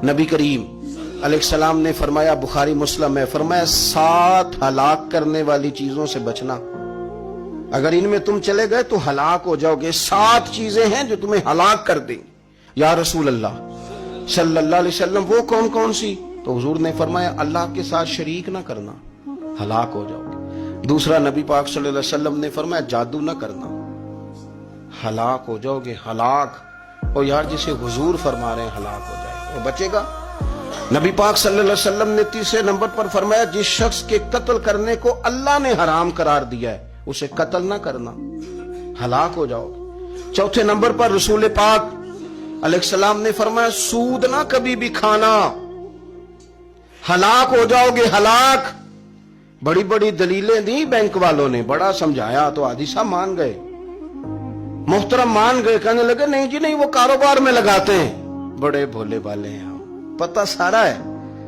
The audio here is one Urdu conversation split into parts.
نبی کریم علیہ السلام نے فرمایا، بخاری مسلم ہے، فرمایا 7 ہلاک کرنے والی چیزوں سے بچنا، اگر ان میں تم چلے گئے تو ہلاک ہو جاؤ گے۔ 7 چیزیں ہیں جو تمہیں ہلاک کر دیں گی۔ یا رسول اللہ صلی اللہ علیہ وسلم وہ کون کون سی؟ تو حضور نے فرمایا اللہ کے ساتھ شریک نہ کرنا، ہلاک ہو جاؤ گے۔ دوسرا نبی پاک صلی اللہ علیہ وسلم نے فرمایا جادو نہ کرنا، ہلاک ہو جاؤ گے، ہلاک۔ اور یار جسے حضور فرما رہے ہیں ہلاک ہو جائے وہ بچے گا؟ نبی پاک صلی اللہ علیہ وسلم نے تیسرے نمبر پر فرمایا جس شخص کے قتل کرنے کو اللہ نے حرام قرار دیا ہے اسے قتل نہ کرنا، ہلاک ہو جاؤ گے۔ چوتھے نمبر پر رسول پاک علیہ السلام نے فرمایا سود نہ کبھی بھی کھانا، ہلاک ہو جاؤ گے، ہلاک۔ بڑی بڑی دلیلیں دی بینک والوں نے، بڑا سمجھایا تو حاجی صاحب مان گئے، محترم مان گئے، کہنے لگے نہیں جی نہیں وہ کاروبار میں لگاتے ہیں۔ بڑے بھولے والے ہیں ہم، پتہ سارا ہے۔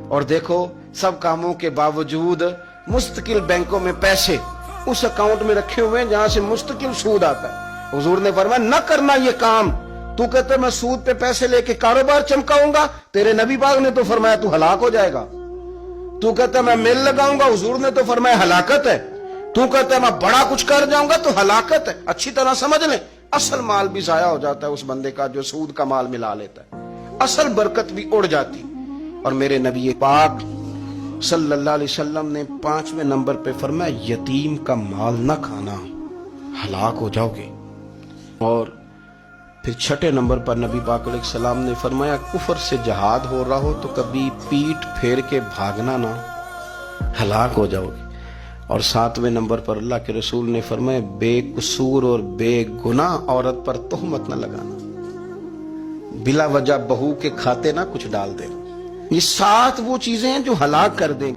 اور دیکھو سب کاموں کے باوجود مستقل بینکوں میں پیسے اس اکاؤنٹ میں رکھے ہوئے ہیں جہاں سے مستقل سود آتا ہے۔ حضور نے فرمایا نہ کرنا یہ کام۔ تو کہتے میں سود پہ پیسے لے کے کاروبار چمکاؤں گا، تیرے نبی پاک نے تو فرمایا تو ہلاک ہو جائے گا۔ تو کہتا میں میل لگاؤں گا، حضور نے تو فرمایا ہلاکت ہے۔ تو کہتا میں بڑا کچھ کر جاؤں گا تو ہلاکت ہے۔ اچھی طرح سمجھ لیں، اصل مال بھی ضائع ہو جاتا ہے اس بندے کا جو سود کا مال ملا لیتا ہے، اصل برکت بھی اڑ جاتی۔ اور میرے نبی پاک صلی اللہ علیہ وسلم نے 5ویں نمبر پہ فرمایا یتیم کا مال نہ کھانا، ہلاک ہو جاؤ گے۔ اور پھر 6 نمبر پر نبی پاک علیہ السلام نے فرمایا کفر سے جہاد ہو رہا ہو تو کبھی پیٹ پھیر کے بھاگنا نہ، ہلاک ہو جاؤ گے۔ اور 7ویں نمبر پر اللہ کے رسول نے فرمایا بے قصور اور بے گناہ عورت پر تہمت نہ لگانا، بلا وجہ بہو کے کھاتے نہ کچھ ڈال دے۔ یہ 7 وہ چیزیں ہیں جو ہلاک کر دیں۔